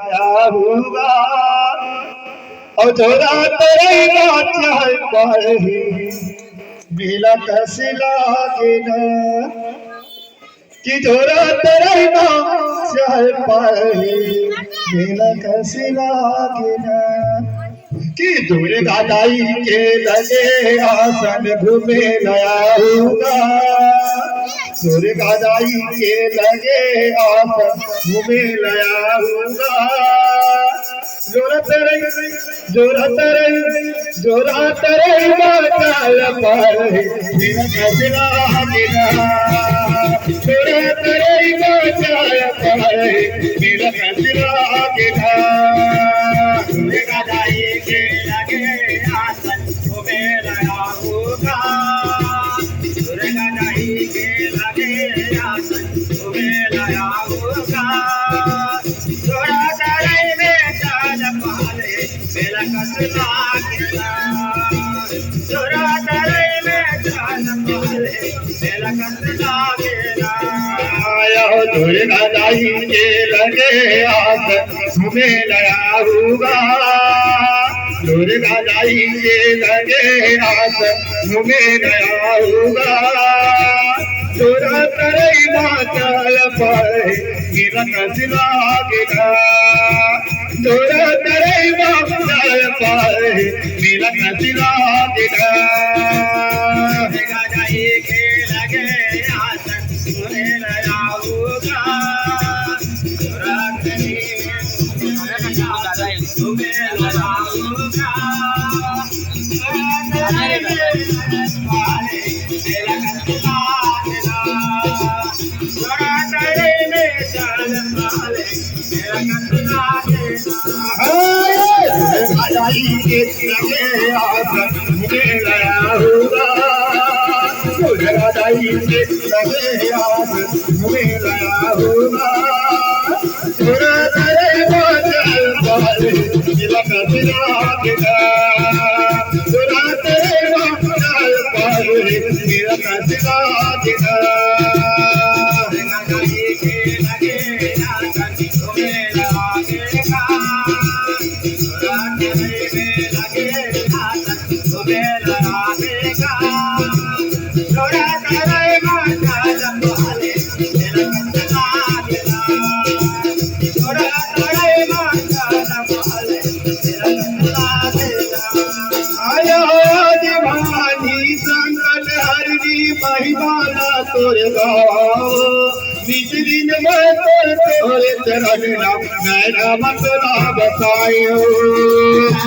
आया होगा और थोड़ा तेरा चाहे पाए मेला कैसे लागेगा कि थोड़ा तेरा चाहे पाए मेला कैसे लागेगा कि दूर दादाई के लगे आसन घूमे नया होगा दूर दादाई के लगे आसन घूमे नया होगा जोरा तेरे बाचाल पर मेरा कैसे लागेगा जोरा तेरे बाचाल पर मेरा कैसे लागेगा दुर्गा दाई के लगे आस हमें नया होगा दुर्गा दाई के लगे आस हमें नया होगा जोरा तेरे बाचाल पर मेरा कैसे लागेगा जोरा तेरे बाचाल पर मेरा कैसे लागेगा तोरे दिन में तोरे चरण नैना मतला बतायो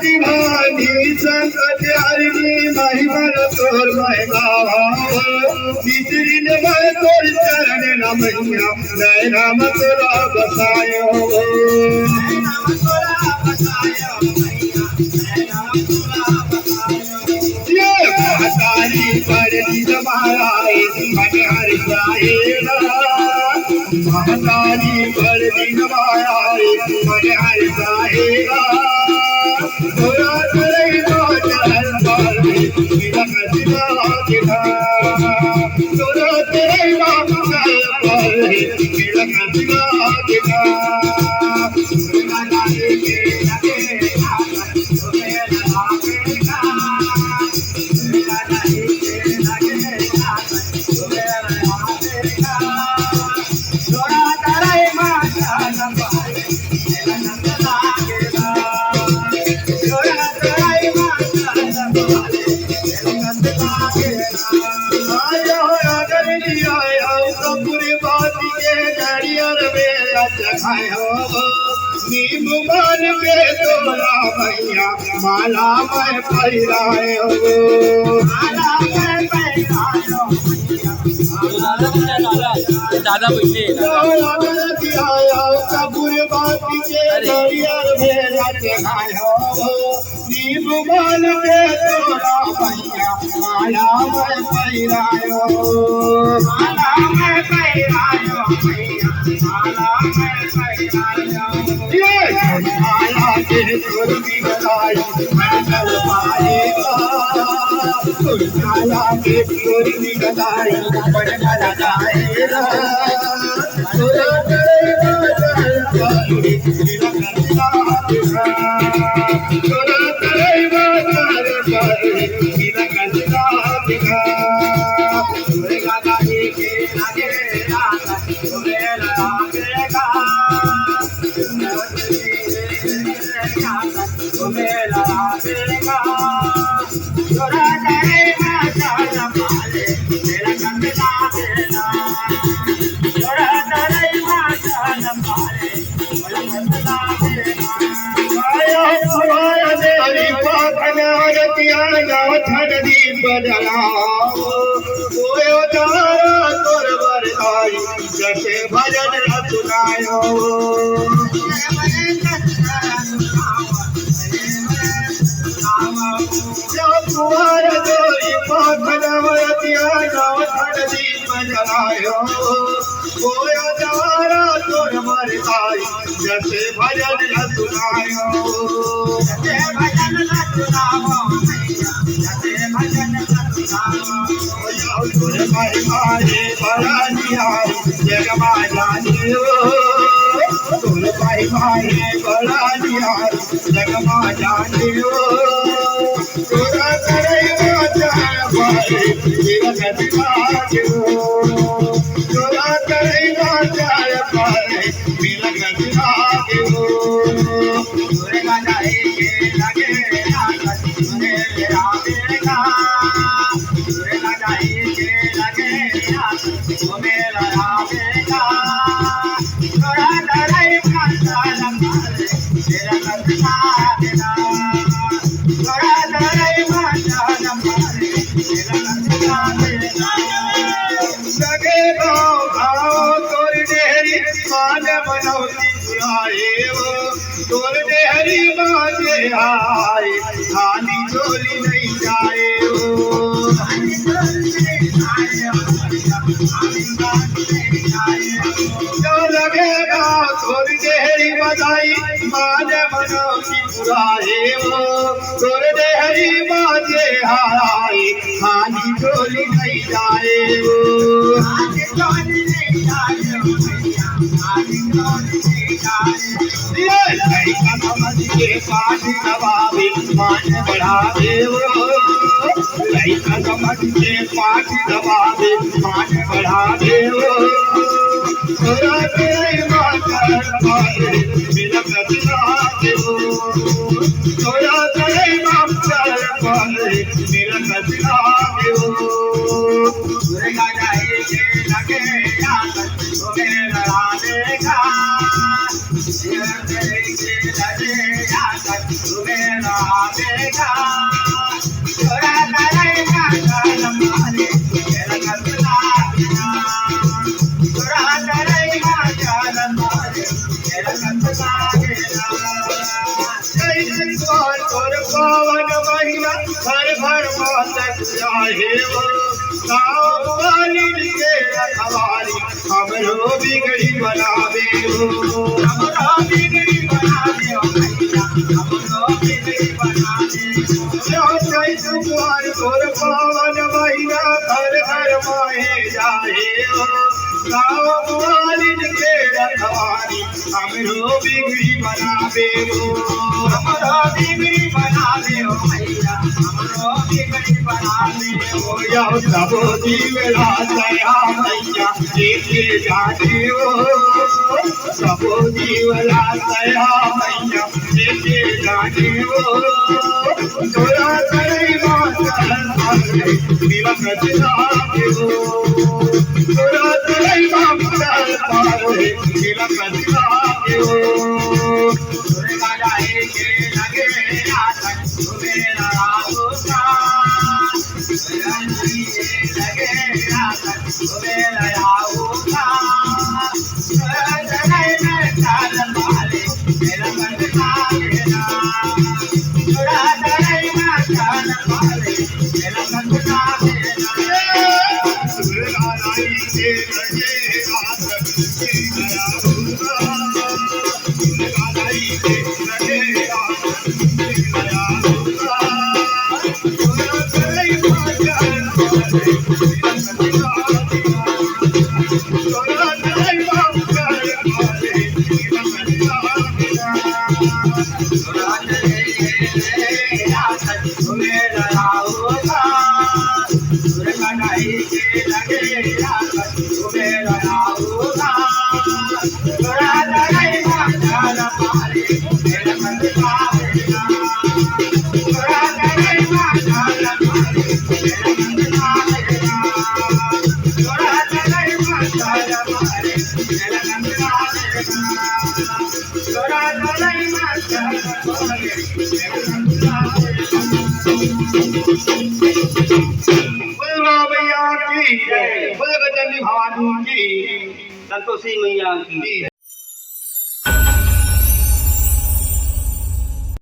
दीवानी संकट हरनी महिमन तोर महिमा दिन में तोर चरण नमैया नैना मतला बतायो महतारी पर दिन मायाए मन हर जाएगा थोड़ा तेरे बाचाल पर मेरा कैसे लागेगा थोड़ा तेरे बाचाल पर मेरा कैसे लागेगा नींबू मान के तोला भैया माला मैं पैराए हो दादा बैठे कपूर बाती के दरियर में खाए हो नींबू मान के तोला भैया माला मैं पैराए हो माला मैं पैराए भैया माला मैं पैराए के तोर की बताई मैं चल पाएगा सुरताला के तोरी निकलाई बन गला जाएगा तोरा करे बाजार पारे मेरा करता दिखा तोरा करे बाजार पारे मेरा करता दिखा तोरे गाना के लागे राता तोरे लागेगा तोरे लागेगा तोरा करे बाजार पारे मेरा करता देना तोरा करे बाजार पारे मेरा करता देना आया आया तेरी पाखना रतिया गाँव ठंडी बदलाओ ओयो तारा तोर बरदाई जैसे भजन सुनायो कुमार तोरी पाखना रतिया गाँव ठंडी बदलायो ओयो तारा तोर बरदाई जैसे भजन सुनायो जैसे भजन सुनाओ जैसे भजन सुनाओ तोरे भाई भाई बड़ा निहार जगमा जानियो तोरे भाई भाई बड़ा निहार जगमा जानियो तोरा करे बाजार पारे मेरा करता दियो तोरा करे बाजार पारे मेरा करता दियो तोरे गाना के लगे राता तोरे लागेगा तोरे गाना के लगे राता तोरे लागेगा तोरा करे बाजार पारे मेरा करता देना तोरा करे बाजार पारे मेरा करता देना लगे गाँव तोर डेहरी मान मनौती बुलाए वो तोर डेहरी बाजे आए खाली चोली नहीं जाए वो जो लगेगा तोर डेहरी बजाई मान मनौती बुलाए वो तोर डेहरी बाजे आए खाली चोली नहीं जाए वो लड़का समझ के पाठ दबावे मान बढ़ा दे लड़का समझ के पाठ दबावे मान बढ़ा दे तोरा तेरे बाजार पारे मेरा करता देवो तोरा तेरे बाजार पारे मेरा करता देवो तोरे गाना के लगे राता तोरे लागेगा तोरा करे के लगे राता तोरे लागेगा तोरा करे बाजार पारे मेरा करता देना तोरा करे बाजार पारे मेरा करता देना तोर पावन महिला घर घर मातक जाहे वो गाँव वाली के रखवारी हमरो बिगड़ी बनावे हो हमरो बिगड़ी बनावे हो भैया हमरो बिगड़ी बनावे कुमार तोर पावन महिला घर घर माहे जाहे हो गाँव वाली के रखवारी हमरो बिगड़ी बनावे हो हमरो बिगड़ी बनावे हो भैया हमरो बिगड़ी बनावे हो या सब जीवला दया भैया देखे जाने हो सब जीवला दया भैया देखे जाने हो तोरा करे बाजार पारे मेरा करता देवो तोरा करे बाजार पारे मेरा करता देवो तोरे गाना के लगे राता तोरे लागेगा तोरा लगे राता तोरे लागेगा तोरा करे बाजार पारे मेरा करता देना तोरा करे बाजार पारे मेरा करता देना तोरे गाना के लगे राता तोरे लागेगा तोरे गाना के लगे राता तोरे लागेगा तोरा करे भवानी की संतोषी मैया की